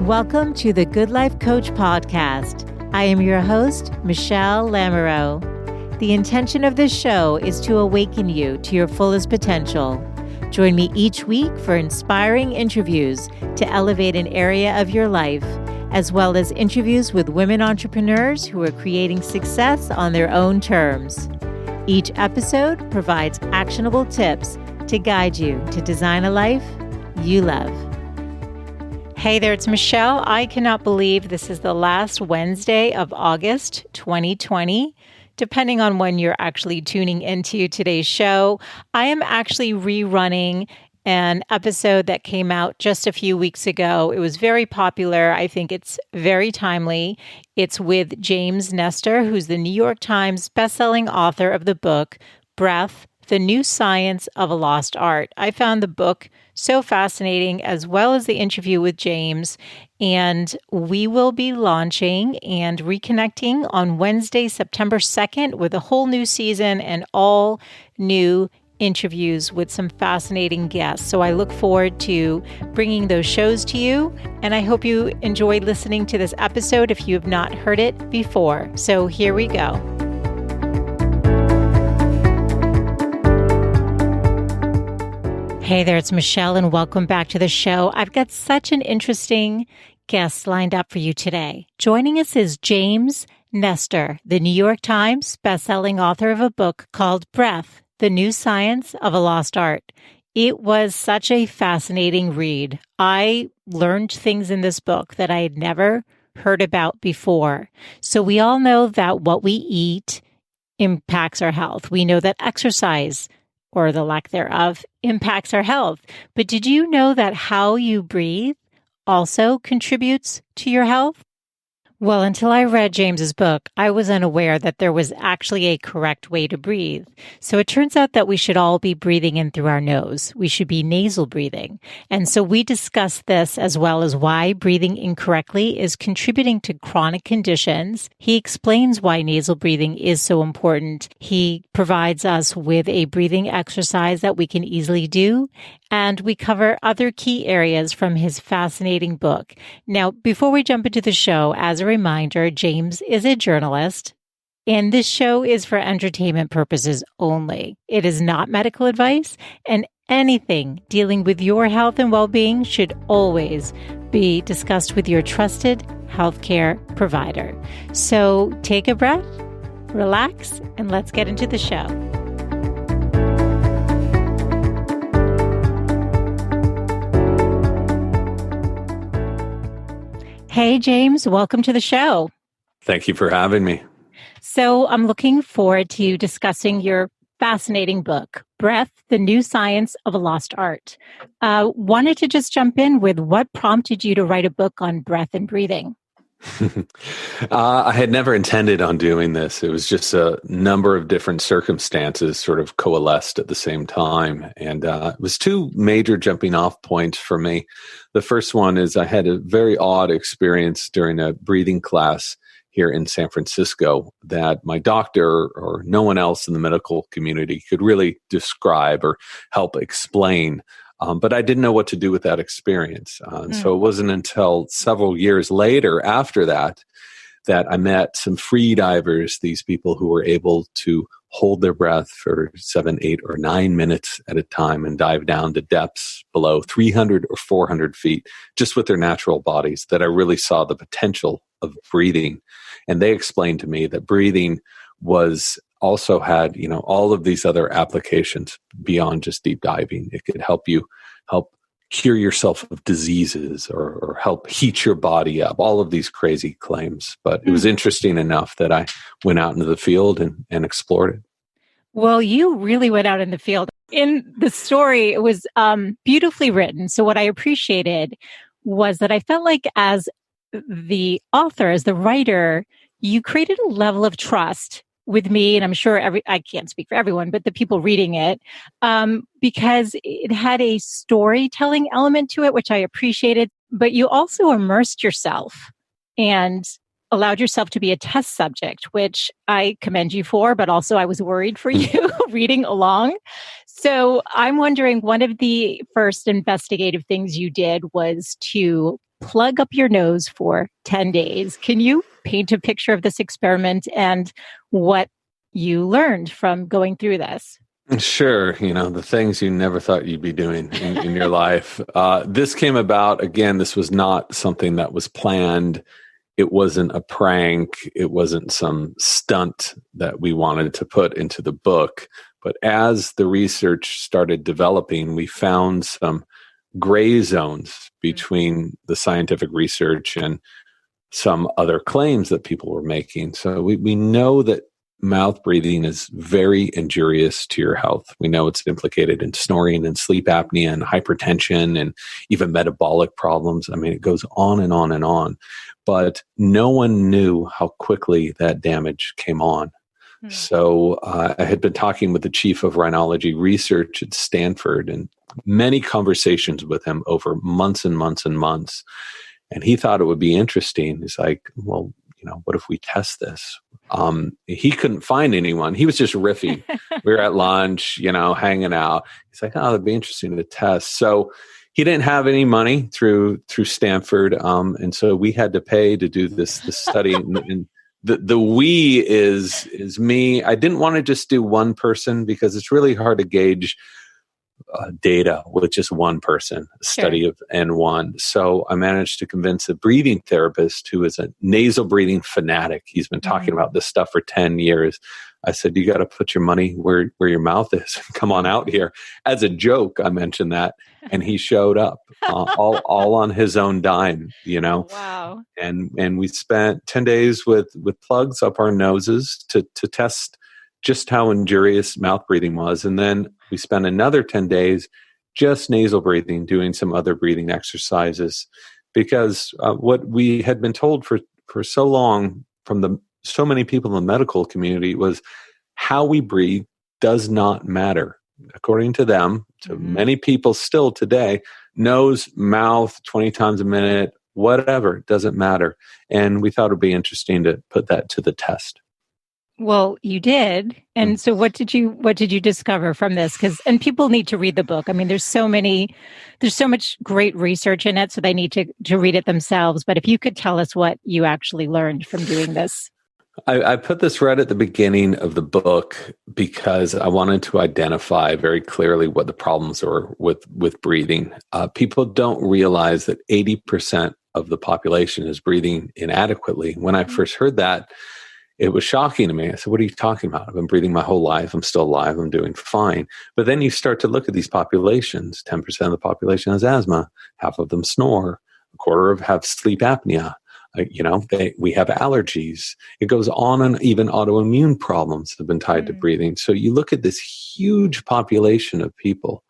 Welcome to the Good Life Coach podcast. I am your host, Michelle Lamoureux. The intention of this show is to awaken you to your fullest potential. Join me each week for inspiring interviews to elevate an area of your life, as well as interviews with women entrepreneurs who are creating success on their own terms. Each episode provides actionable tips to guide you to design a life you love. Hey there, it's Michelle. I cannot believe this is the last Wednesday of August 2020. Depending on when you're actually tuning into today's show, I am actually rerunning an episode that came out just a few weeks ago. It was very popular. I think it's very timely. It's with James Nestor, who's the New York Times bestselling author of the book, Breath, The New Science of a Lost Art. I found the book so fascinating, as well as the interview with James. And we will be launching and reconnecting on Wednesday, September 2nd, with a whole new season and all new interviews with some fascinating guests. So I look forward to bringing those shows to you. And I hope you enjoyed listening to this episode if you have not heard it before. So here we go. Hey there, it's Michelle, and welcome back to the show. I've got such an interesting guest lined up for you today. Joining us is James Nestor, the New York Times bestselling author of a book called Breath, The New Science of a Lost Art. It was such a fascinating read. I learned things in this book that I had never heard about before. So we all know that what we eat impacts our health. We know that exercise, or the lack thereof, impacts our health. But did you know that how you breathe also contributes to your health? Well, until I read James's book, I was unaware that there was actually a correct way to breathe. So it turns out that we should all be breathing in through our nose. We should be nasal breathing. And so we discussed this, as well as why breathing incorrectly is contributing to chronic conditions. He explains why nasal breathing is so important. He provides us with a breathing exercise that we can easily do. And we cover other key areas from his fascinating book. Now, before we jump into the show, as a reminder, James is a journalist, and this show is for entertainment purposes only. It is not medical advice, and anything dealing with your health and well-being should always be discussed with your trusted healthcare provider. So take a breath, relax, and let's get into the show. Hey, James, welcome to the show. Thank you for having me. So I'm looking forward to discussing your fascinating book, Breath, The New Science of a Lost Art. Wanted to just jump in with what prompted you to write a book on breath and breathing? I had never intended on doing this. It was just a number of different circumstances sort of coalesced at the same time. And it was two major jumping off points for me. The first one is I had a very odd experience during a breathing class here in San Francisco that my doctor or no one else in the medical community could really describe or help explain. But I didn't know what to do with that experience. So it wasn't until several years later after that I met some free divers, these people who were able to hold their breath for 7, 8, or 9 minutes at a time and dive down to depths below 300 or 400 feet just with their natural bodies, that I really saw the potential of breathing. And they explained to me that breathing also had, all of these other applications beyond just deep diving. It could help cure yourself of diseases or help heat your body up, all of these crazy claims. But it was interesting enough that I went out into the field and explored it. Well, you really went out in the field. In the story, it was beautifully written. So what I appreciated was that I felt like as the author, as the writer, you created a level of trust with me, and I'm sure I can't speak for everyone, but the people reading it, because it had a storytelling element to it, which I appreciated, but you also immersed yourself and allowed yourself to be a test subject, which I commend you for, but also I was worried for you reading along. So I'm wondering, one of the first investigative things you did was to plug up your nose for 10 days. Can you paint a picture of this experiment and what you learned from going through this? Sure. The things you never thought you'd be doing in your life. This came about, again, this was not something that was planned. It wasn't a prank. It wasn't some stunt that we wanted to put into the book. But as the research started developing, we found some gray zones between the scientific research and some other claims that people were making. So we know that mouth breathing is very injurious to your health. We know it's implicated in snoring and sleep apnea and hypertension and even metabolic problems. I mean, it goes on and on and on. But no one knew how quickly that damage came on. So I had been talking with the chief of rhinology research at Stanford and many conversations with him over months and months and months. And he thought it would be interesting. He's like, well, what if we test this? He couldn't find anyone. He was just riffing. We were at lunch, hanging out. He's like, oh, that'd be interesting to test. So he didn't have any money through Stanford. And so we had to pay to do this study. And the we is me. I didn't want to just do one person because it's really hard to gauge data with just one person, a study of N1. So I managed to convince a breathing therapist who is a nasal breathing fanatic. He's been talking about this stuff for 10 years. I said, you got to put your money where your mouth is. Come on out here. As a joke, I mentioned that. And he showed up all on his own dime, Wow. And we spent 10 days with plugs up our noses to test just how injurious mouth breathing was. And then we spent another 10 days just nasal breathing, doing some other breathing exercises, because what we had been told for so long from so many people in the medical community was how we breathe does not matter. According to them, to many people still today, nose, mouth, 20 times a minute, whatever, doesn't matter. And we thought it would be interesting to put that to the test. Well, you did. And so what did you discover from this? And people need to read the book. I mean, there's so much great research in it, so they need to read it themselves. But if you could tell us what you actually learned from doing this. I put this right at the beginning of the book because I wanted to identify very clearly what the problems were with breathing. People don't realize that 80% of the population is breathing inadequately. When I first heard that, it was shocking to me. I said, what are you talking about? I've been breathing my whole life. I'm still alive. I'm doing fine. But then you start to look at these populations. 10% of the population has asthma. Half of them snore. A quarter have sleep apnea. We have allergies. It goes on, and even autoimmune problems have been tied to breathing. So you look at this huge population of people,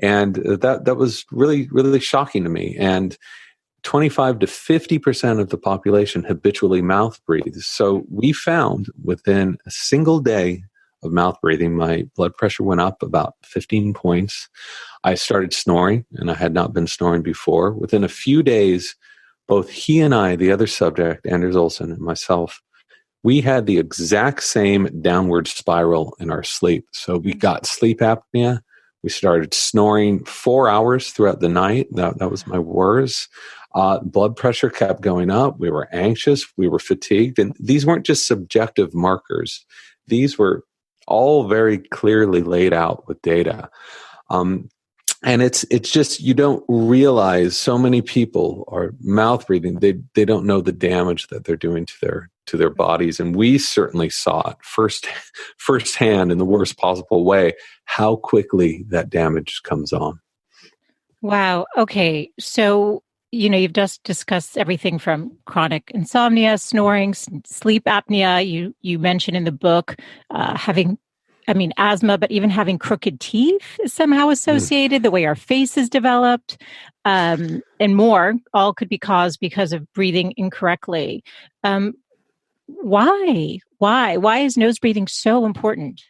and that was really, really shocking to me. And 25 to 50% of the population habitually mouth breathes. So we found within a single day of mouth breathing, my blood pressure went up about 15 points. I started snoring, and I had not been snoring before. Within a few days, both he and I, the other subject, Anders Olsen, and myself, we had the exact same downward spiral in our sleep. So we got sleep apnea. We started snoring 4 hours throughout the night. That was my worst. Blood pressure kept going up. We were anxious. We were fatigued. And these weren't just subjective markers. These were all very clearly laid out with data. And it's just, you don't realize so many people are mouth breathing. They don't know the damage that they're doing to their bodies. And we certainly saw it firsthand in the worst possible way, how quickly that damage comes on. Wow. Okay. So, you've just discussed everything from chronic insomnia, snoring, sleep apnea. You mentioned in the book having asthma, but even having crooked teeth is somehow associated, the way our face is developed, and more, all could be caused because of breathing incorrectly. Why? Why is nose breathing so important?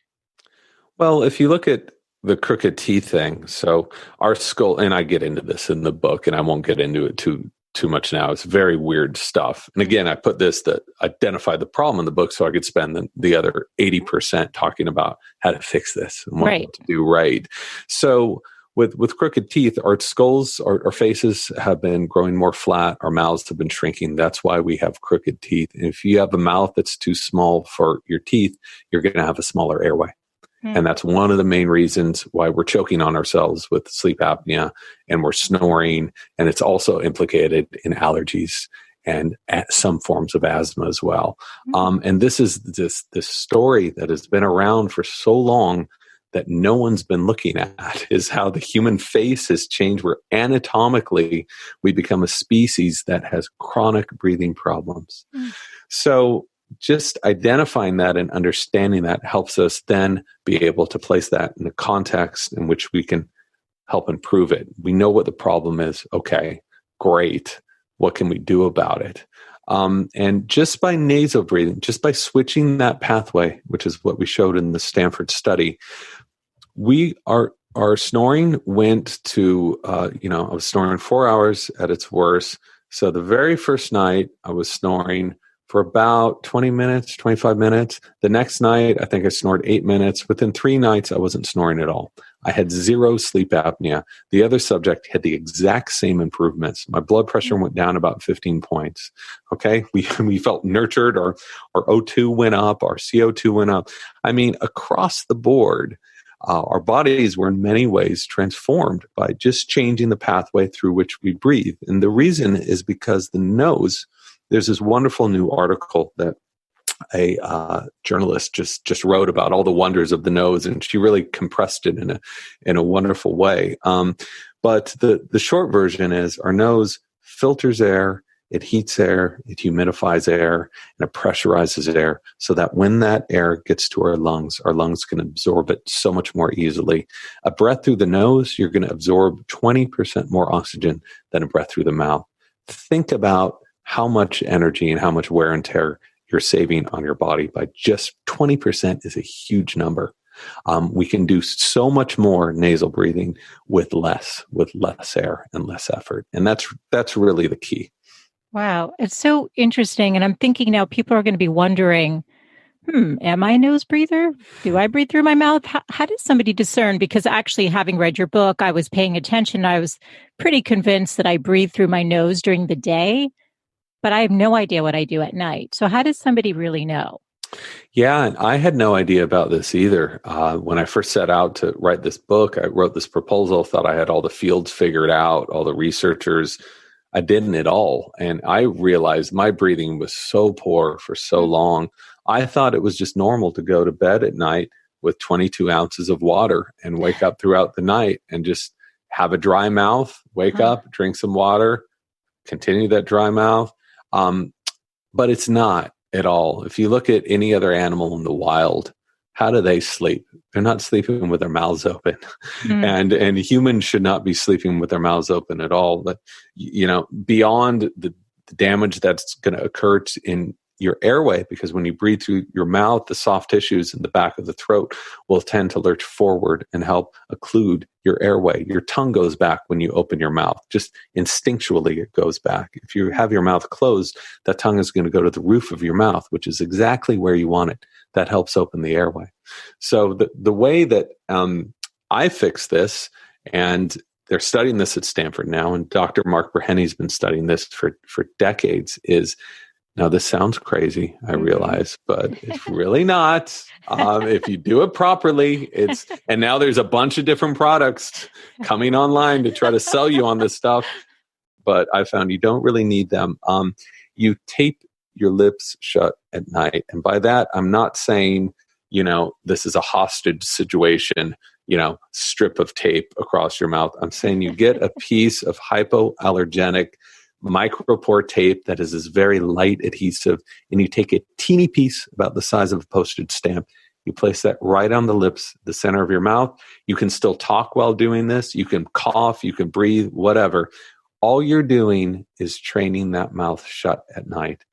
Well, if you look at the crooked teeth thing, so our skull, and I get into this in the book, and I won't get into it too much now. It's very weird stuff. And again, I put this to identify the problem in the book so I could spend the other 80% talking about how to fix this and what to do right. So with crooked teeth, our skulls, our faces have been growing more flat. Our mouths have been shrinking. That's why we have crooked teeth. And if you have a mouth that's too small for your teeth, you're going to have a smaller airway. And that's one of the main reasons why we're choking on ourselves with sleep apnea and we're snoring. And it's also implicated in allergies and some forms of asthma as well. And this is this story that has been around for so long that no one's been looking at, is how the human face has changed, where anatomically we become a species that has chronic breathing problems. So just identifying that and understanding that helps us then be able to place that in a context in which we can help improve it. We know what the problem is. Okay, great. What can we do about it? And just by nasal breathing, just by switching that pathway, which is what we showed in the Stanford study, our snoring went to, I was snoring 4 hours at its worst. So the very first night I was snoring for about 20 minutes, 25 minutes. The next night, I think I snored 8 minutes. Within 3 nights, I wasn't snoring at all. I had 0 sleep apnea. The other subject had the exact same improvements. My blood pressure went down about 15 points. Okay. We felt nurtured. Our O2 went up. Our CO2 went up. I mean, across the board, our bodies were in many ways transformed by just changing the pathway through which we breathe. And the reason is because the nose, there's this wonderful new article that a journalist just wrote about all the wonders of the nose, and she really compressed it in a wonderful way. But the short version is our nose filters air, it heats air, it humidifies air, and it pressurizes air so that when that air gets to our lungs can absorb it so much more easily. A breath through the nose, you're going to absorb 20% more oxygen than a breath through the mouth. Think about how much energy and how much wear and tear you're saving on your body by just 20% is a huge number. We can do so much more nasal breathing with less air and less effort. And that's really the key. Wow. It's so interesting. And I'm thinking now people are going to be wondering, am I a nose breather? Do I breathe through my mouth? How does somebody discern? Because actually, having read your book, I was paying attention. I was pretty convinced that I breathe through my nose during the day, but I have no idea what I do at night. So how does somebody really know? Yeah, and I had no idea about this either. When I first set out to write this book, I wrote this proposal, thought I had all the fields figured out, all the researchers. I didn't at all. And I realized my breathing was so poor for so long. I thought it was just normal to go to bed at night with 22 ounces of water and wake up throughout the night and just have a dry mouth, wake up, drink some water, continue that dry mouth. But it's not at all. If you look at any other animal in the wild, how do they sleep? They're not sleeping with their mouths open. And humans should not be sleeping with their mouths open at all. But, beyond the damage that's going to occur in your airway, because when you breathe through your mouth, the soft tissues in the back of the throat will tend to lurch forward and help occlude your airway. Your tongue goes back when you open your mouth. Just instinctually, it goes back. If you have your mouth closed, that tongue is going to go to the roof of your mouth, which is exactly where you want it. That helps open the airway. So the way that I fix this, and they're studying this at Stanford now, and Dr. Mark Burhenny's been studying this for decades, is, now this sounds crazy, I realize, but it's really not. If you do it properly, and now there's a bunch of different products coming online to try to sell you on this stuff, but I found you don't really need them. You tape your lips shut at night. And by that, I'm not saying, this is a hostage situation, strip of tape across your mouth. I'm saying you get a piece of hypoallergenic micropore tape that is this very light adhesive, and you take a teeny piece about the size of a postage stamp. You place that right on the lips, the center of your mouth. You can still talk while doing this. You can cough, you can breathe, whatever. All you're doing is training that mouth shut at night.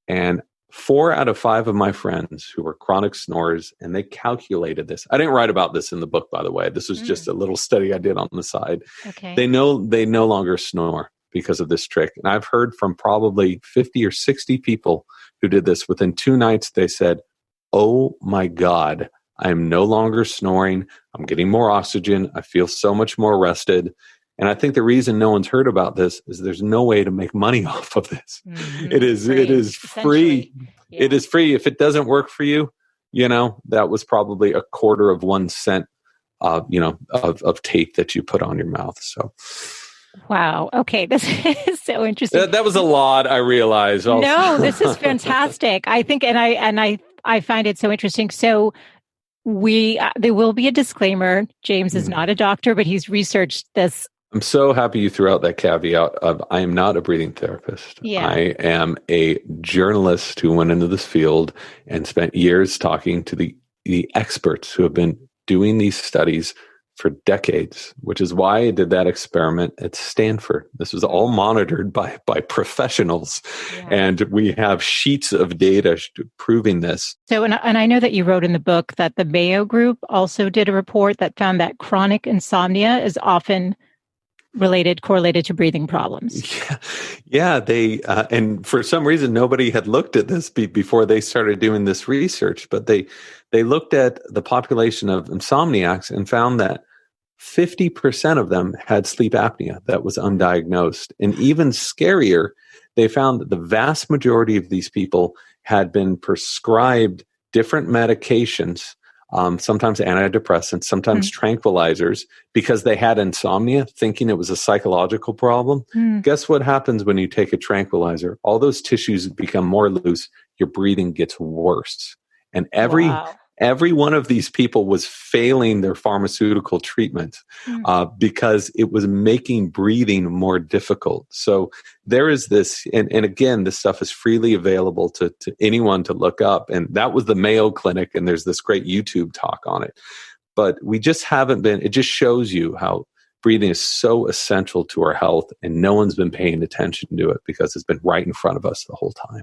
And 4 out of 5 of my friends who were chronic snorers, and they calculated this. I didn't write about this in the book, by the way. This was just a little study I did on the side. Okay. They no longer snore because of this trick. And I've heard from probably 50 or 60 people who did this. Within 2 nights, they said, "Oh my God, I'm no longer snoring. I'm getting more oxygen. I feel so much more rested. And I think the reason no one's heard about this is there's no way to make money off of this. It is free. Yeah. It is free. If it doesn't work for you, that was probably 1/4 cent, of tape that you put on your mouth. So. Wow. Okay. This is so interesting. That was a lot, I realize. Also. No, this is fantastic. I think, and I find it so interesting. So there will be a disclaimer. James is not a doctor, but he's researched this. I'm so happy you threw out that caveat of I am not a breathing therapist. Yeah. I am a journalist who went into this field and spent years talking to the experts who have been doing these studies for decades, which is why I did that experiment at Stanford. This was all monitored by professionals, and we have sheets of data proving this. So, and I know that you wrote in the book that the Mayo Group also did a report that found that chronic insomnia is often correlated to breathing problems. Yeah. They and for some reason nobody had looked at this before they started doing this research, but they looked at the population of insomniacs and found that 50% of them had sleep apnea that was undiagnosed. And even scarier, they found that the vast majority of these people had been prescribed different medications, sometimes antidepressants, sometimes tranquilizers, because they had insomnia, thinking it was a psychological problem. Guess what happens when you take a tranquilizer? All those tissues become more loose. Your breathing gets worse. And every one of these people was failing their pharmaceutical treatment because it was making breathing more difficult. So there is this, and again, this stuff is freely available to anyone to look up. And that was the Mayo Clinic, and there's this great YouTube talk on it. But we just haven't been, it just shows you how breathing is so essential to our health, and no one's been paying attention to it because it's been right in front of us the whole time.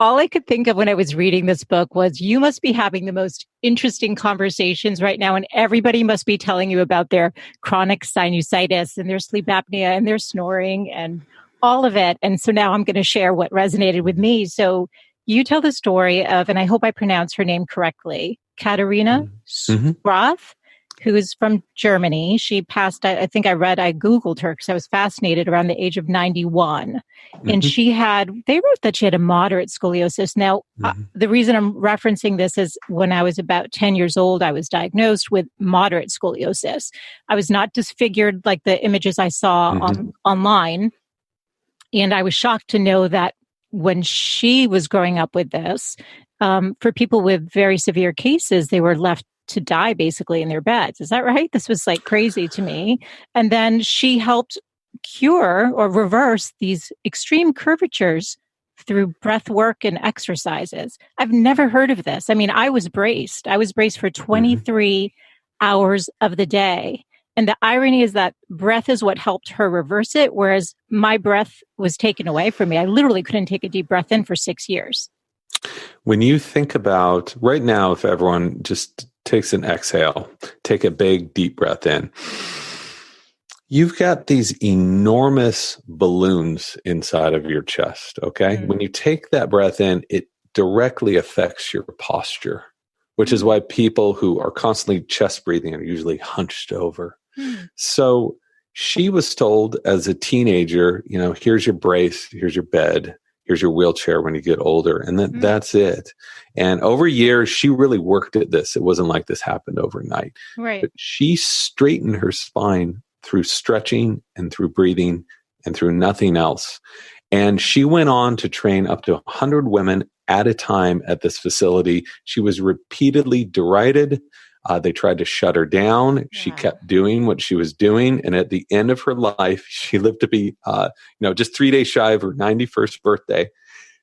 All I could think of when I was reading this book was you must be having the most interesting conversations right now, and everybody must be telling you about their chronic sinusitis and their sleep apnea and their snoring and all of it. And so now I'm going to share what resonated with me. So you tell the story of, and I hope I pronounce her name correctly, Katarina Roth, who is from Germany. She passed, I Googled her because I was fascinated, around the age of 91. And they wrote that she had a moderate scoliosis. Now, the reason I'm referencing this is when I was about 10 years old, I was diagnosed with moderate scoliosis. I was not disfigured like the images I saw online. And I was shocked to know that when she was growing up with this, for people with very severe cases, they were left to die basically in their beds. Is that right? This was like crazy to me. And then she helped cure or reverse these extreme curvatures through breath work and exercises. I've never heard of this. I mean, I was braced for 23 hours of the day. And the irony is that breath is what helped her reverse it, whereas my breath was taken away from me. I literally couldn't take a deep breath in for 6 years. When you think about right now, if everyone just takes an exhale, take a big deep breath in, you've got these enormous balloons inside of your chest, okay? When you take that breath in, it directly affects your posture, which is why people who are constantly chest breathing are usually hunched over. So she was told as a teenager, here's your brace, here's your bed, here's your wheelchair when you get older. And that's it. And over years, she really worked at this. It wasn't like this happened overnight. Right. But she straightened her spine through stretching and through breathing and through nothing else. And she went on to train up to 100 women at a time at this facility. She was repeatedly derided. They tried to shut her down. Yeah. She kept doing what she was doing. And at the end of her life, she lived to be, just 3 days shy of her 91st birthday.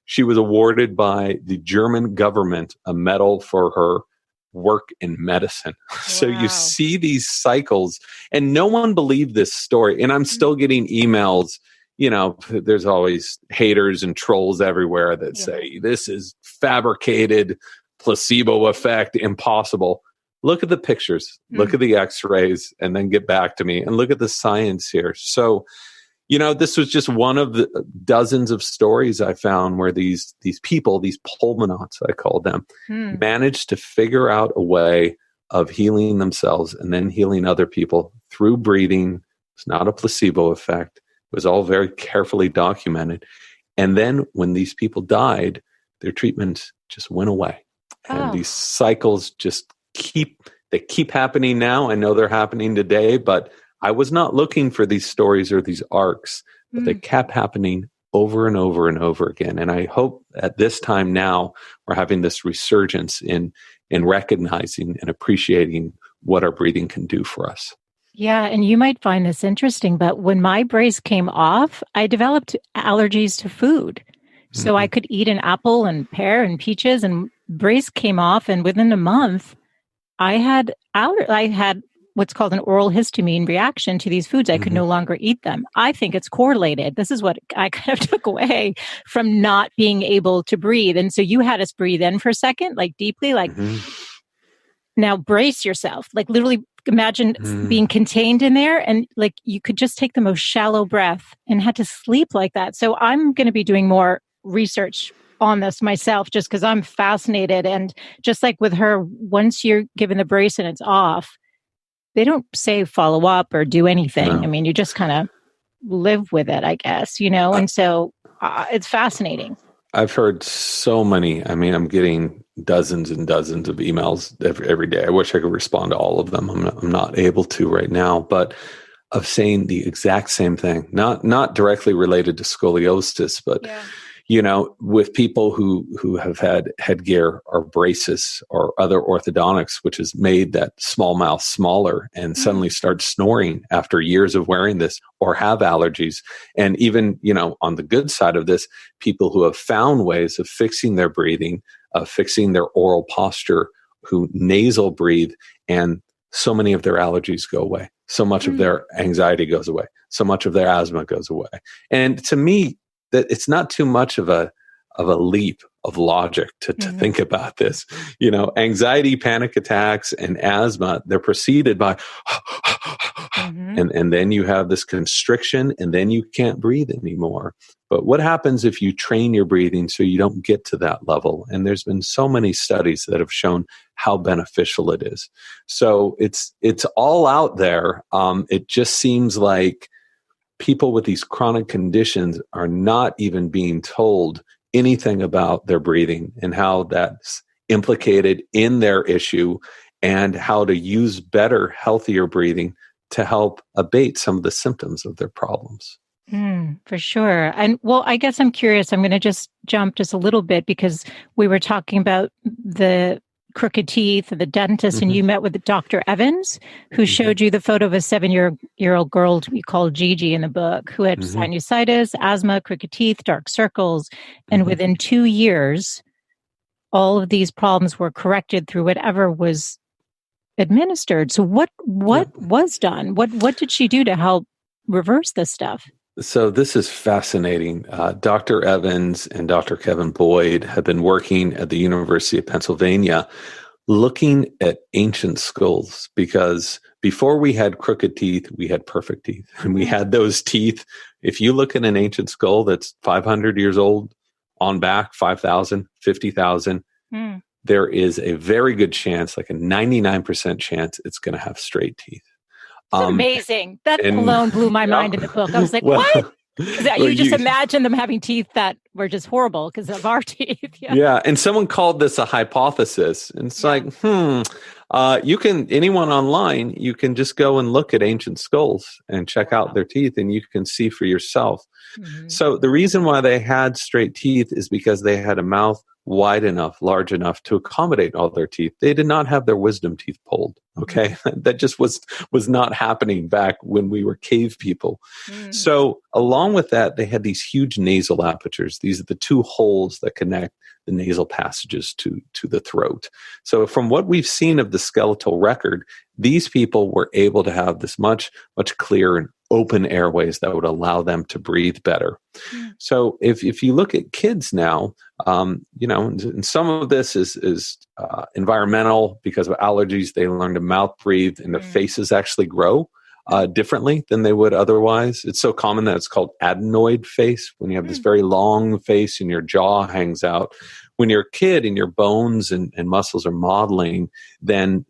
She was awarded by the German government a medal for her work in medicine. Wow. So you see these cycles, and no one believed this story. And I'm still getting emails. There's always haters and trolls everywhere that say this is fabricated, placebo effect, impossible. Look at the pictures, look at the x-rays, and then get back to me and look at the science here. So, This was just one of the dozens of stories I found where these people, these pulmonauts, I call them, managed to figure out a way of healing themselves and then healing other people through breathing. It's not a placebo effect. It was all very carefully documented. And then when these people died, their treatments just went away. And these cycles just keep happening now. I know they're happening today, but I was not looking for these stories or these arcs, but they kept happening over and over and over again. And I hope at this time now, we're having this resurgence in recognizing and appreciating what our breathing can do for us. Yeah, and you might find this interesting, but when my brace came off, I developed allergies to food. So I could eat an apple and pear and peaches, and brace came off, and within a month, I had what's called an oral histamine reaction to these foods. I could no longer eat them. I think it's correlated. This is what I kind of took away from not being able to breathe. And so you had us breathe in for a second, like deeply, like now brace yourself, like literally imagine being contained in there, and like you could just take the most shallow breath and had to sleep like that. So I'm going to be doing more research on this myself just because I'm fascinated. And just like with her, once you're given the brace and it's off, they don't say follow up or do anything. No. I mean, you just kind of live with it, I guess, and so it's fascinating. I've heard so many. I mean, I'm getting dozens and dozens of emails every day. I wish I could respond to all of them. I'm not able to right now, but of saying the exact same thing, not directly related to scoliosis, but with people who have had headgear or braces or other orthodontics, which has made that small mouth smaller and suddenly start snoring after years of wearing this, or have allergies. And even, on the good side of this, people who have found ways of fixing their breathing, of fixing their oral posture, who nasal breathe, and so many of their allergies go away. So much of their anxiety goes away. So much of their asthma goes away. And to me, that it's not too much of a leap of logic to think about this. Anxiety, panic attacks, and asthma, they're preceded by, and then you have this constriction, and then you can't breathe anymore. But what happens if you train your breathing so you don't get to that level? And there's been so many studies that have shown how beneficial it is. So it's all out there. It just seems like people with these chronic conditions are not even being told anything about their breathing and how that's implicated in their issue, and how to use better, healthier breathing to help abate some of the symptoms of their problems. For sure. And well, I guess I'm curious. I'm going to just jump just a little bit because we were talking about the crooked teeth and the dentist, and you met with Dr. Evans, who showed you the photo of a 7-year-old girl we call Gigi in the book, who had sinusitis, asthma, crooked teeth, dark circles. And within 2 years, all of these problems were corrected through whatever was administered. So what was done? What did she do to help reverse this stuff? So this is fascinating. Dr. Evans and Dr. Kevin Boyd have been working at the University of Pennsylvania looking at ancient skulls, because before we had crooked teeth, we had perfect teeth. And we had those teeth. If you look at an ancient skull that's 500 years old, on back, 5,000, 50,000, there is a very good chance, like a 99% chance, it's going to have straight teeth. It's amazing. That alone blew my mind in the book. I was like, what? You just imagine them having teeth that were just horrible because of our teeth. Yeah. And someone called this a hypothesis. And it's like, anyone online, you can just go and look at ancient skulls and check out their teeth, and you can see for yourself. So the reason why they had straight teeth is because they had a mouth wide enough, large enough to accommodate all their teeth. They did not have their wisdom teeth pulled. Okay. That just was not happening back when we were cave people. So along with that, they had these huge nasal apertures. These are the two holes that connect the nasal passages to the throat. So from what we've seen of the skeletal record, these people were able to have this much, much clearer and open airways that would allow them to breathe better. So if you look at kids now, and some of this is environmental because of allergies. They learn to mouth breathe and their faces actually grow. differently than they would otherwise. It's so common that it's called adenoid face, when you have this very long face and your jaw hangs out. When you're a kid and your bones and muscles are modeling, then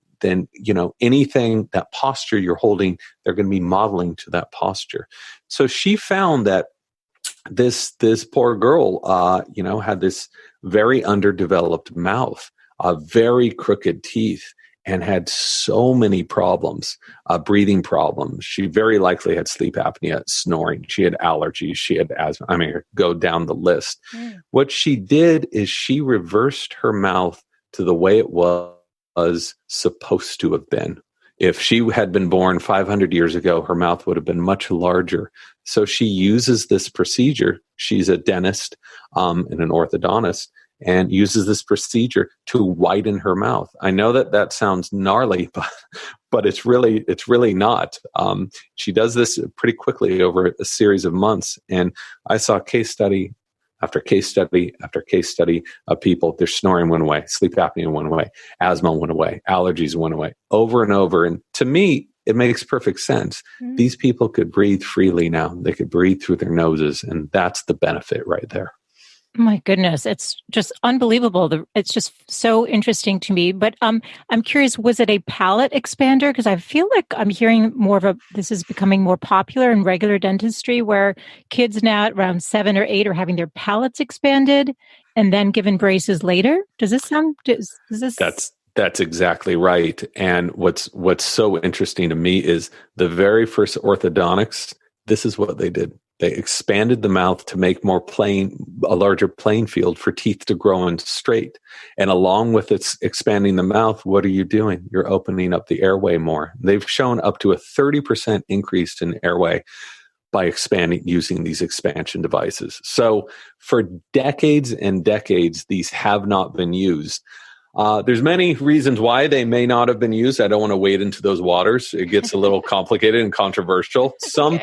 anything, that posture you're holding, they're going to be modeling to that posture. So she found that this poor girl, had this very underdeveloped mouth, very crooked teeth, and had so many problems, breathing problems. She very likely had sleep apnea, snoring. She had allergies. She had asthma. I mean, go down the list. What she did is she reversed her mouth to the way it was supposed to have been. If she had been born 500 years ago, her mouth would have been much larger. So she uses this procedure. She's a dentist and an orthodontist, and uses this procedure to widen her mouth. I know that sounds gnarly, but it's really not. She does this pretty quickly over a series of months. And I saw case study after case study after case study of people, their snoring went away, sleep apnea went away, asthma went away, allergies went away, over and over. And to me, it makes perfect sense. These people could breathe freely now. They could breathe through their noses, and that's the benefit right there. My goodness, it's just unbelievable. It's just so interesting to me. But I'm curious, was it a palate expander? Because I feel like I'm hearing this is becoming more popular in regular dentistry, where kids now at around 7 or 8 are having their palates expanded and then given braces later. Does this sound? Does this? That's exactly right. And what's so interesting to me is the very first orthodontics. This is what they did. They expanded the mouth to make a larger playing field for teeth to grow in straight. And along with its expanding the mouth, what are you doing? You're opening up the airway more. They've shown up to a 30% increase in airway by using these expansion devices. So for decades and decades, these have not been used. There's many reasons why they may not have been used. I don't want to wade into those waters. It gets a little complicated and controversial. Some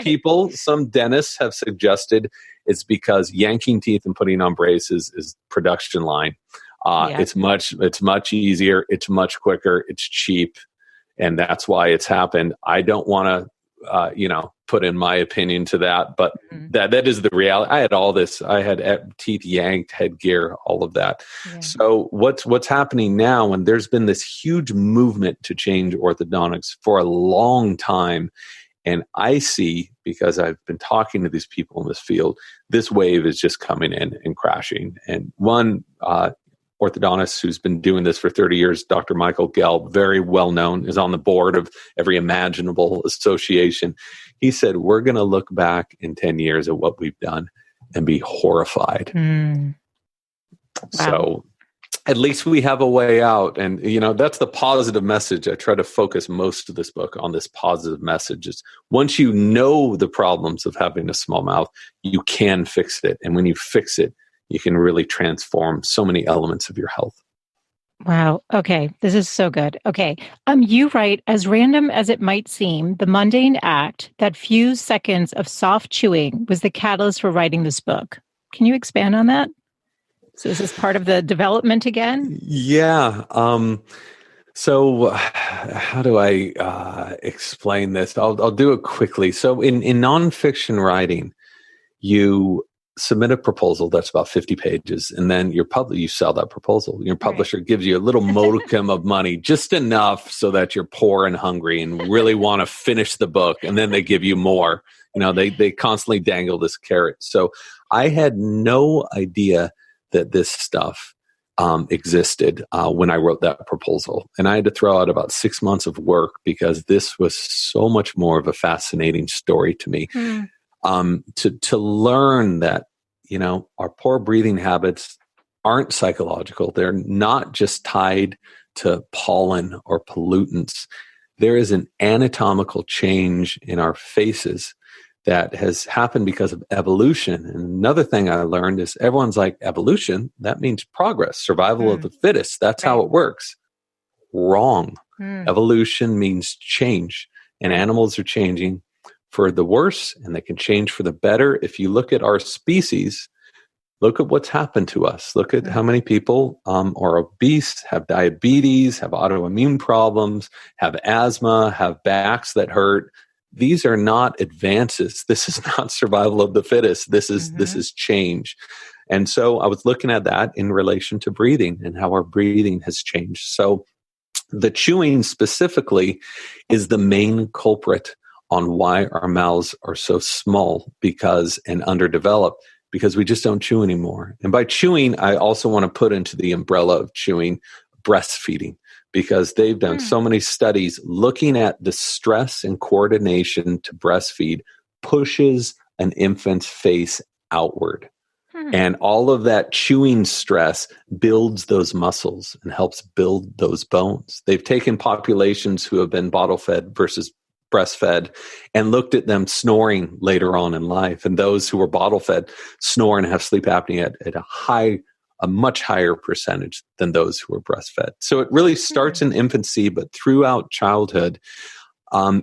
dentists have suggested it's because yanking teeth and putting on braces is production line. It's much easier. It's much quicker. It's cheap. And that's why it's happened. I don't want to, put in my opinion to that, but that is the reality. I had all this. I had teeth yanked, headgear, all of that. Yeah. So what's happening now, and there's been this huge movement to change orthodontics for a long time. And I see, because I've been talking to these people in this field, this wave is just coming in and crashing. And one orthodontist who's been doing this for 30 years, Dr. Michael Gelb, very well known, is on the board of every imaginable association. He said, we're going to look back in 10 years at what we've done and be horrified. Wow. So at least we have a way out. And, that's the positive message. I try to focus most of this book on this positive message. Is once you know the problems of having a small mouth, you can fix it. And when you fix it, you can really transform so many elements of your health. Wow. Okay. This is so good. Okay. You write, as random as it might seem, the mundane act, that few seconds of soft chewing, was the catalyst for writing this book. Can you expand on that? So is this part of the development again? Yeah. So how do I explain this? I'll do it quickly. So in nonfiction writing, you submit a proposal that's about 50 pages, and then you sell that proposal. Your publisher gives you a little modicum of money, just enough so that you're poor and hungry and really want to finish the book, and then they give you more. They constantly dangle this carrot. So I had no idea that this stuff existed when I wrote that proposal. And I had to throw out about 6 months of work because this was so much more of a fascinating story to me. To learn that, our poor breathing habits aren't psychological. They're not just tied to pollen or pollutants. There is an anatomical change in our faces that has happened because of evolution. And another thing I learned is everyone's like, evolution, that means progress, survival of the fittest. That's how it works. Wrong. Evolution means change, and animals are changing for the worse, and they can change for the better. If you look at our species, look at what's happened to us. Look at how many people are obese, have diabetes, have autoimmune problems, have asthma, have backs that hurt. these are not advances. This is not survival of the fittest. This is change. And so I was looking at that in relation to breathing and how our breathing has changed. So the chewing specifically is the main culprit on why our mouths are so small and underdeveloped, because we just don't chew anymore. And by chewing, I also want to put into the umbrella of chewing breastfeeding, because they've done so many studies looking at the stress and coordination to breastfeed pushes an infant's face outward. And all of that chewing stress builds those muscles and helps build those bones. They've taken populations who have been bottle fed versus breastfed and looked at them snoring later on in life. And those who were bottle fed snore and have sleep apnea at a much higher percentage than those who were breastfed. So it really starts in infancy, but throughout childhood.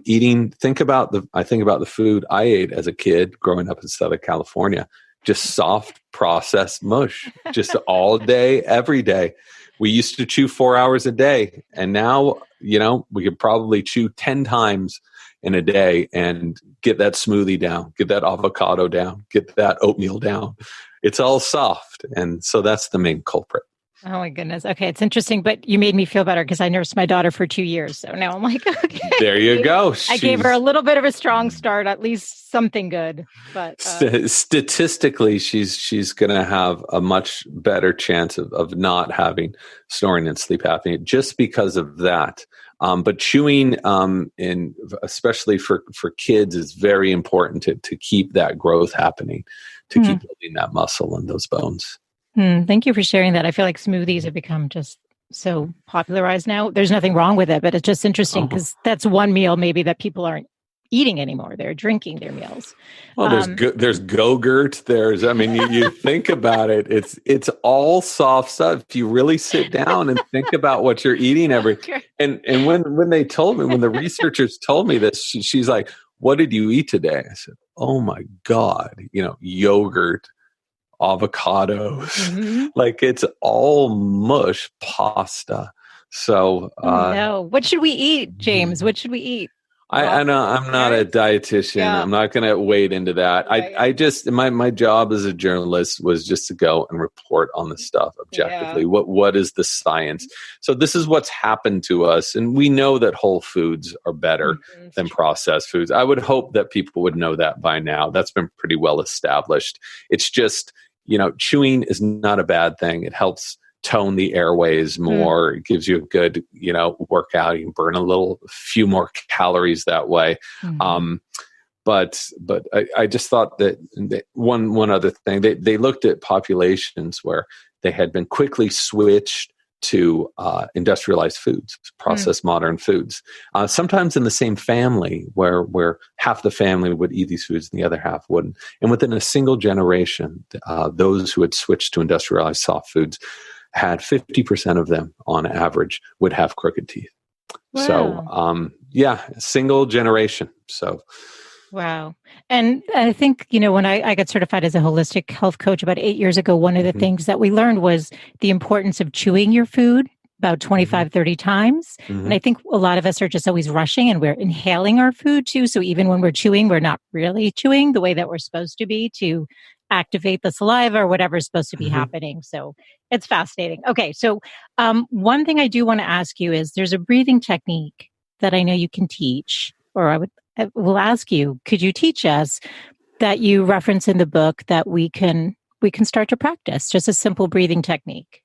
Eating, I think about the food I ate as a kid growing up in Southern California. Just soft processed mush, just all day, every day. We used to chew 4 hours a day. And now, we could probably chew 10 times in a day and get that smoothie down, get that avocado down, get that oatmeal down. It's all soft. And so that's the main culprit. Oh my goodness. Okay. It's interesting, but you made me feel better because I nursed my daughter for 2 years. So now I'm like, okay. There you go. I gave her a little bit of a strong start, at least something good. But statistically, she's going to have a much better chance of not having snoring and sleep apnea just because of that. But chewing, and especially for kids, is very important to keep that growth happening, to keep building that muscle and those bones. Thank you for sharing that. I feel like smoothies have become just so popularized now. There's nothing wrong with it, but it's just interesting because that's one meal maybe that people aren't eating anymore. They're drinking their meals. Well, there's Go-Gurt. You think about it. It's all soft stuff. If you really sit down and think about what you're eating and when the researchers told me this, she's like, "What did you eat today?" I said, "Oh my God, yogurt, avocados, like it's all mush pasta." So, no. What should we eat, James? What should we eat? I know I'm not a dietitian. Yeah. I'm not going to wade into that. I just, my job as a journalist was just to go and report on the stuff objectively. Yeah. What is the science? So this is what's happened to us. And we know that whole foods are better than processed foods. I would hope that people would know that by now. That's been pretty well established. It's just, chewing is not a bad thing. It helps tone the airways more. It gives you a good, workout. You can burn a few more calories that way. But I just thought that one other thing, they looked at populations where they had been quickly switched to industrialized foods, processed modern foods. Sometimes in the same family where half the family would eat these foods and the other half wouldn't. And within a single generation, those who had switched to industrialized soft foods had 50% of them on average would have crooked teeth. Wow. So, single generation. So, wow. And I think, when I got certified as a holistic health coach about 8 years ago, one of the things that we learned was the importance of chewing your food about 25, 30 times. And I think a lot of us are just always rushing and we're inhaling our food too. So even when we're chewing, we're not really chewing the way that we're supposed to be to activate the saliva or whatever is supposed to be happening. So it's fascinating. Okay. So one thing I do want to ask you is there's a breathing technique that I know you can teach, or I will ask you, could you teach us that you reference in the book that we can start to practice, just a simple breathing technique?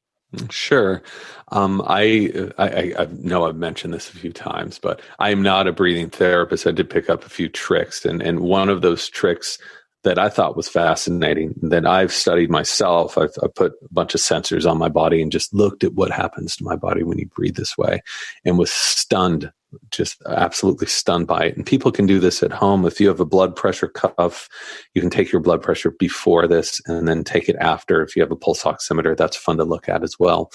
Sure. I know I've mentioned this a few times, but I'm not a breathing therapist. I did pick up a few tricks, and one of those tricks that I thought was fascinating that I've studied myself. I've put a bunch of sensors on my body and just looked at what happens to my body when you breathe this way, and was stunned, just absolutely stunned by it. And people can do this at home. If you have a blood pressure cuff, you can take your blood pressure before this and then take it after. If you have a pulse oximeter, that's fun to look at as well.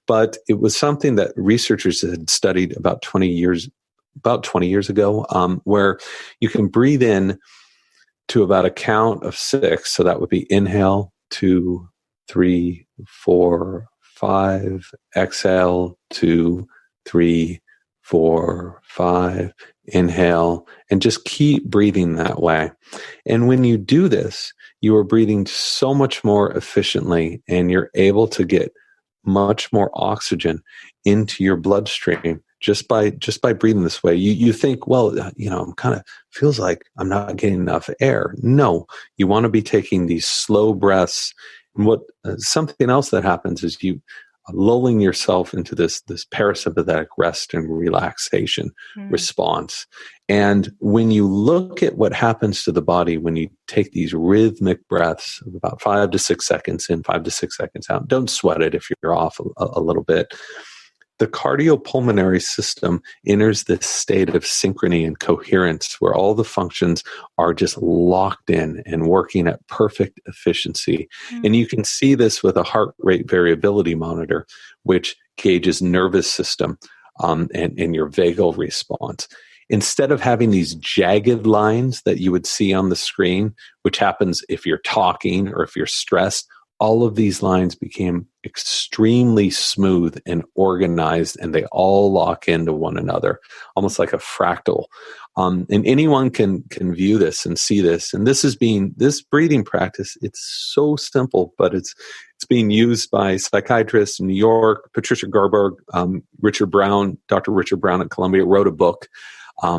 But it was something that researchers had studied about 20 years ago, where you can breathe in to about a count of 6. So that would be inhale, 2, 3, 4, 5, exhale, 2, 3, 4, 5, inhale, and just keep breathing that way. And when you do this, you are breathing so much more efficiently, and you're able to get much more oxygen into your bloodstream just by breathing this way. You think, well, I'm kind of feels like I'm not getting enough air. No, you want to be taking these slow breaths. And what something else that happens is you lulling yourself into this parasympathetic rest and relaxation response. And when you look at what happens to the body when you take these rhythmic breaths of about 5 to 6 seconds in, 5 to 6 seconds out, don't sweat it if you're off a little bit. The cardiopulmonary system enters this state of synchrony and coherence where all the functions are just locked in and working at perfect efficiency. And you can see this with a heart rate variability monitor, which gauges nervous system and your vagal response. Instead of having these jagged lines that you would see on the screen, which happens if you're talking or if you're stressed, all of these lines became extremely smooth and organized, and they all lock into one another, almost like a fractal. And anyone can view this and see this. And this breathing practice, it's so simple, but it's being used by psychiatrists in New York. Patricia Garberg, Richard Brown, Dr. Richard Brown at Columbia wrote a book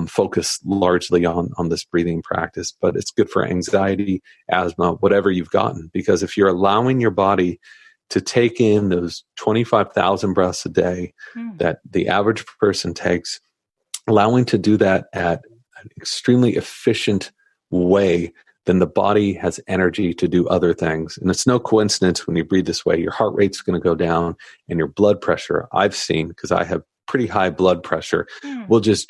focused largely on this breathing practice, but it's good for anxiety, asthma, whatever you've gotten. Because if you're allowing your body to take in those 25,000 breaths a day that the average person takes, allowing to do that at an extremely efficient way, then the body has energy to do other things. And it's no coincidence when you breathe this way, your heart rate's going to go down and your blood pressure, I've seen, because I have pretty high blood pressure, will just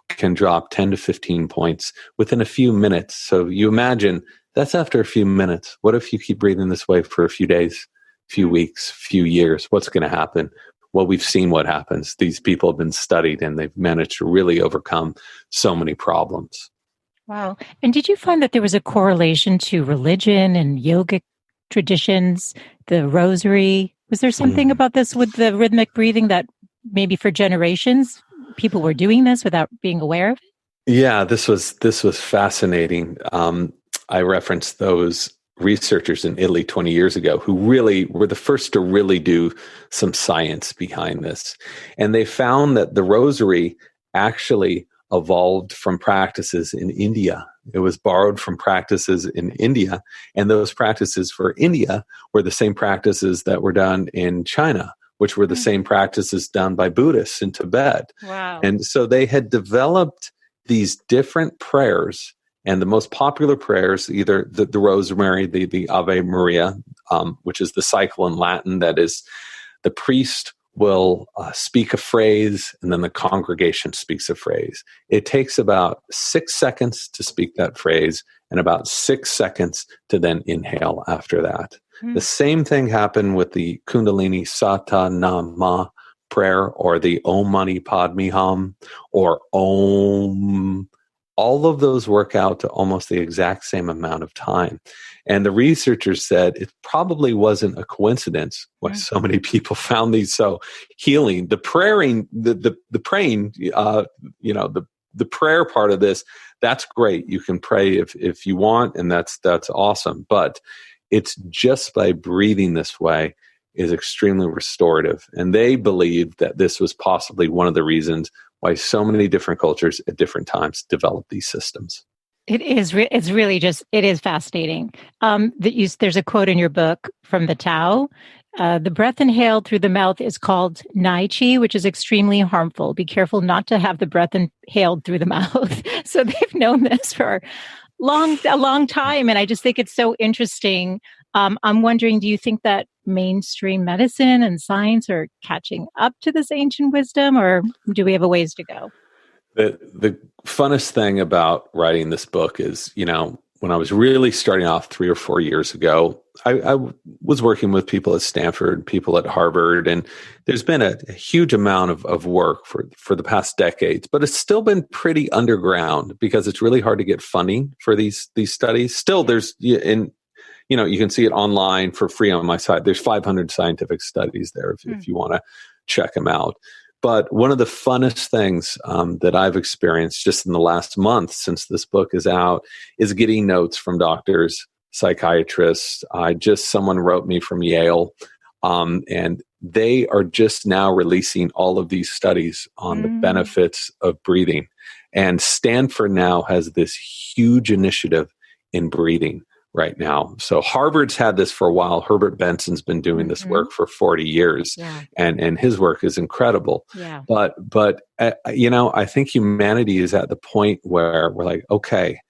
can drop 10 to 15 points within a few minutes. So you imagine that's after a few minutes. What if you keep breathing this way for a few days, few weeks, few years? What's going to happen? Well, we've seen what happens. These people have been studied and they've managed to really overcome so many problems. Wow. And did you find that there was a correlation to religion and yogic traditions, the Rosary? Was there something about this with the rhythmic breathing that maybe for generations people were doing this without being aware of it? Yeah, this was fascinating. I referenced those researchers in Italy 20 years ago who really were the first to really do some science behind this. And they found that the Rosary actually evolved from practices in India. It was borrowed from practices in India. And those practices for India were the same practices that were done in China, which were the same practices done by Buddhists in Tibet. Wow. And so they had developed these different prayers, and the most popular prayers, either the Rosary, the Ave Maria, which is the cycle in Latin, that is the priest will speak a phrase and then the congregation speaks a phrase. It takes about 6 seconds to speak that phrase and about 6 seconds to then inhale after that. The same thing happened with the Kundalini Sata Nama prayer or the Om Mani Padme Hum or Om. All of those work out to almost the exact same amount of time. And the researchers said it probably wasn't a coincidence why so many people found these so healing. The praying, the praying, the prayer part of this, that's great. You can pray if you want, and that's awesome. But it's just by breathing this way is extremely restorative. And they believed that this was possibly one of the reasons why so many different cultures at different times developed these systems. It is. It's really it is fascinating. There's a quote in your book from the Tao. The breath inhaled through the mouth is called Naichi, which is extremely harmful. Be careful not to have the breath inhaled through the mouth. So they've known this for a long time. And I just think it's so interesting. I'm wondering, do you think that mainstream medicine and science are catching up to this ancient wisdom, or do we have a ways to go? The funnest thing about writing this book is, when I was really starting off 3 or 4 years ago, I was working with people at Stanford, people at Harvard, and there's been a huge amount of work for the past decades, but it's still been pretty underground because it's really hard to get funding for these studies. Still, you can see it online for free on my site. There's 500 scientific studies there if you want to check them out. But one of the funnest things that I've experienced just in the last month since this book is out is getting notes from doctors, psychiatrists. Someone wrote me from Yale, and they are just now releasing all of these studies on the benefits of breathing. And Stanford now has this huge initiative in breathing right now. So Harvard's had this for a while. Herbert Benson's been doing this work for 40 years, and his work is incredible. Yeah. But I think humanity is at the point where we're like, okay,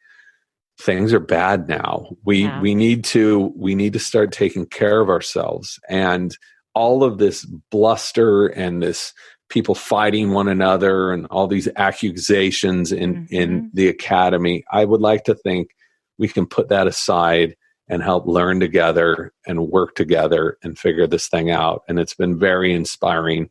things are bad now. We need to start taking care of ourselves. And all of this bluster and this people fighting one another and all these accusations in the academy, I would like to think we can put that aside and help learn together and work together and figure this thing out. And it's been very inspiring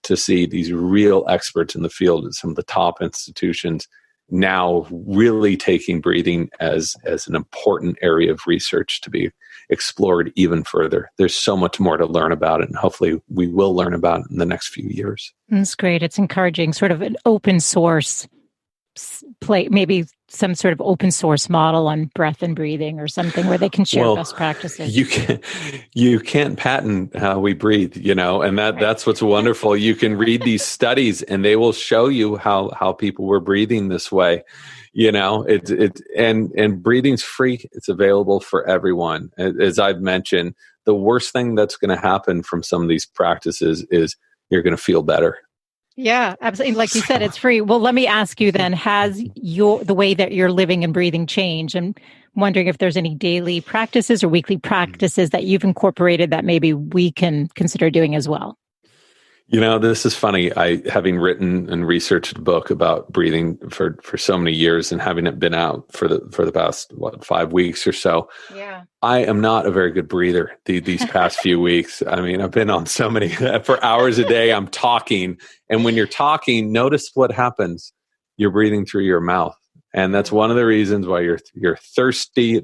to see these real experts in the field at some of the top institutions now really taking breathing as an important area of research to be explored even further. There's so much more to learn about it, and hopefully we will learn about it in the next few years. That's great. It's encouraging, sort of an open source maybe some sort of open source model on breath and breathing or something where they can share best practices. You can't patent how we breathe, and that's what's wonderful. You can read these studies and they will show you how people were breathing this way. And breathing's free. It's available for everyone. As I've mentioned, the worst thing that's going to happen from some of these practices is you're going to feel better. Yeah, absolutely. Like you said, it's free. Well, let me ask you then, has the way that you're living and breathing changed? I'm wondering if there's any daily practices or weekly practices that you've incorporated that maybe we can consider doing as well. This is funny. Having written and researched a book about breathing for so many years and having it been out for the past 5 weeks or so. Yeah. I am not a very good breather these past few weeks. I mean, I've been on so many for hours a day. I'm talking, and when you're talking, notice what happens. You're breathing through your mouth, and that's one of the reasons why you're thirsty.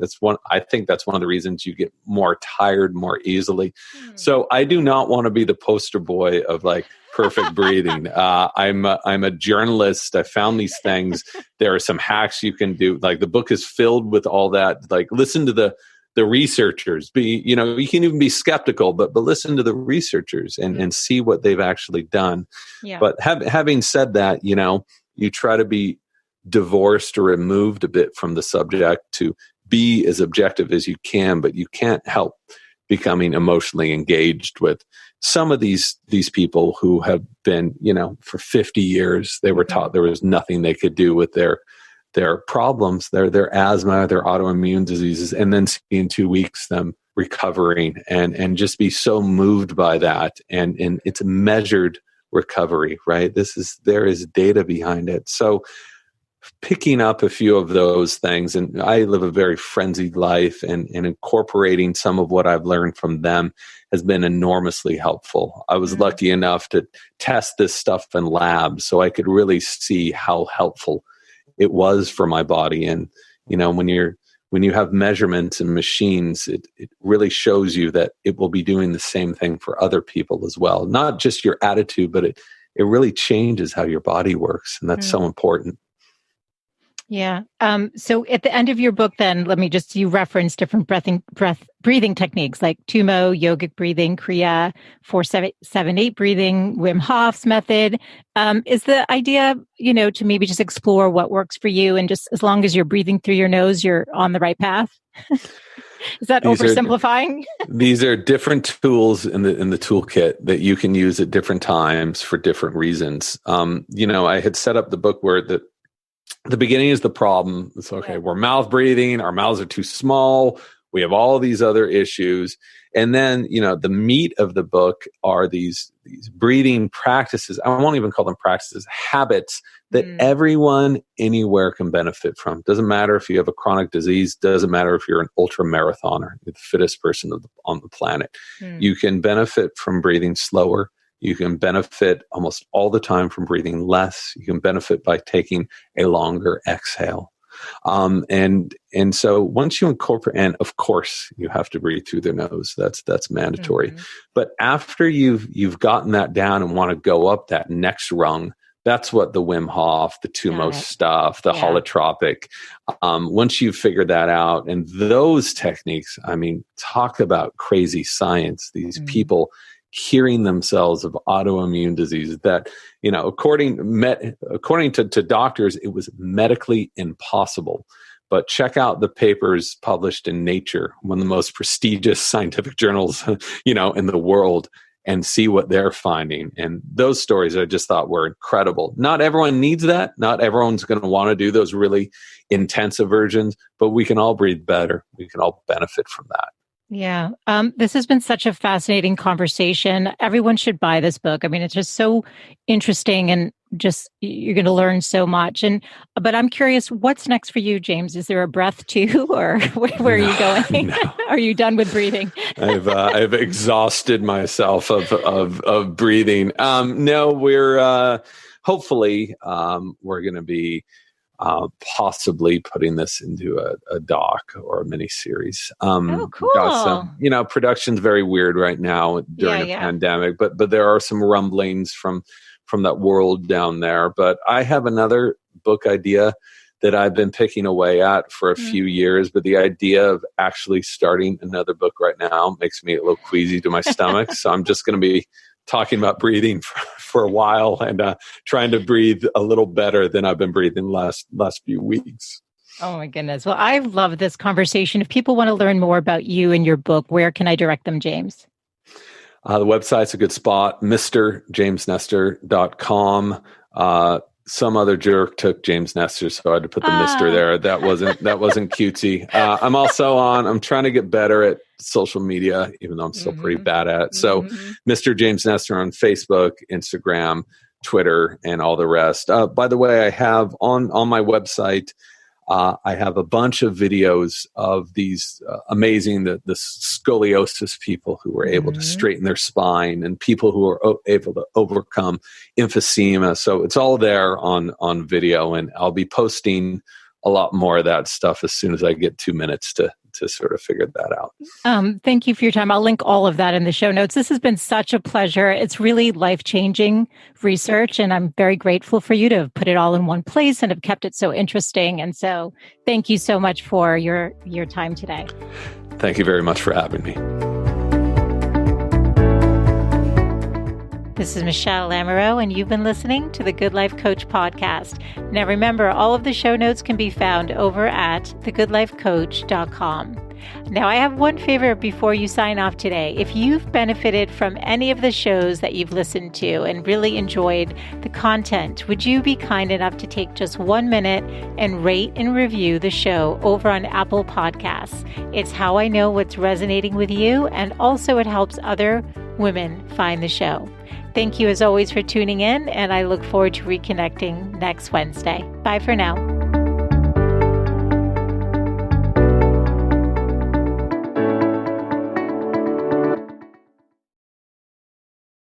I think that's one of the reasons you get more tired more easily. So I do not want to be the poster boy of like perfect breathing. I'm a journalist. I found these things. There are some hacks you can do. Like the book is filled with all that. Like listen to the researchers. You can even be skeptical, but listen to the researchers and see what they've actually done. Yeah. But having said that, you try to be divorced or removed a bit from the subject to be as objective as you can, but you can't help becoming emotionally engaged with some of these people who have been, for 50 years, they were taught there was nothing they could do with their problems, their asthma, their autoimmune diseases, and then see in 2 weeks them recovering and just be so moved by that. And it's a measured recovery, right? There is data behind it. So picking up a few of those things, and I live a very frenzied life, and incorporating some of what I've learned from them has been enormously helpful. I was lucky enough to test this stuff in labs so I could really see how helpful it was for my body. And, when you have measurements and machines, it really shows you that it will be doing the same thing for other people as well. Not just your attitude, but it really changes how your body works. And that's so important. Yeah. So at the end of your book, then, you reference different breathing techniques like Tumo, yogic breathing, Kriya, 4-7-8 breathing, Wim Hof's method. Is the idea, to maybe just explore what works for you, and just as long as you're breathing through your nose, you're on the right path? Is that oversimplifying? These are different tools in the toolkit that you can use at different times for different reasons. I had set up the book where the beginning is the problem. It's okay. We're mouth breathing. Our mouths are too small. We have all these other issues. And then, the meat of the book are these breathing practices. I won't even call them practices, habits that everyone anywhere can benefit from. Doesn't matter if you have a chronic disease. Doesn't matter if you're an ultra marathoner, the fittest person on the planet. You can benefit from breathing slower. You can benefit almost all the time from breathing less. You can benefit by taking a longer exhale. And so once you incorporate, and of course you have to breathe through their nose. That's mandatory. Mm-hmm. But after you've gotten that down and want to go up that next rung, that's what the Wim Hof, the Tummo stuff, the holotropic. Once you've figured that out, and those techniques, I mean, talk about crazy science. These people curing themselves of autoimmune disease that, you know, according to doctors, it was medically impossible. But check out the papers published in Nature, one of the most prestigious scientific journals, you know, in the world, and see what they're finding. And those stories I just thought were incredible. Not everyone needs that. Not everyone's going to want to do those really intensive versions, but we can all breathe better. We can all benefit from that. Yeah. This has been such a fascinating conversation. Everyone should buy this book. I mean, it's just so interesting, and just you're going to learn so much. But I'm curious, what's next for you, James? Is there a breath too, or where are you going? No. Are you done with breathing? I've exhausted myself of breathing. No, we're hopefully we're going to be possibly putting this into a doc or a mini series. Oh, cool. You know, production's very weird right now during a pandemic, but there are some rumblings from that world down there. But I have another book idea that I've been picking away at for a few years, but the idea of actually starting another book right now makes me a little queasy to my stomach. So I'm just going to be talking about breathing for a while and trying to breathe a little better than I've been breathing last few weeks. Oh my goodness. Well, I love this conversation. If people want to learn more about you and your book, where can I direct them, James? The website's a good spot, MrJamesNestor.com. Some other jerk took James Nestor, so I had to put the Mr. there. That wasn't cutesy. I'm trying to get better at social media, even though I'm still pretty bad at it. So Mr. James Nestor on Facebook, Instagram, Twitter, and all the rest. By the way, I have on my website, I have a bunch of videos of these amazing, the scoliosis people who were able to straighten their spine, and people who are able to overcome emphysema. So it's all there on video, and I'll be posting a lot more of that stuff as soon as I get 2 minutes to sort of figure that out. Thank you for your time. I'll link all of that in the show notes. This has been such a pleasure. It's really life-changing research, and I'm very grateful for you to have put it all in one place and have kept it so interesting. And so thank you so much for your time today. Thank you very much for having me. This is Michelle Lamoureux, and you've been listening to the Good Life Coach podcast. Now remember, all of the show notes can be found over at thegoodlifecoach.com. Now, I have one favor before you sign off today. If you've benefited from any of the shows that you've listened to and really enjoyed the content, would you be kind enough to take just 1 minute and rate and review the show over on Apple Podcasts? It's how I know what's resonating with you, and also it helps other women find the show. Thank you as always for tuning in, and I look forward to reconnecting next Wednesday. Bye for now.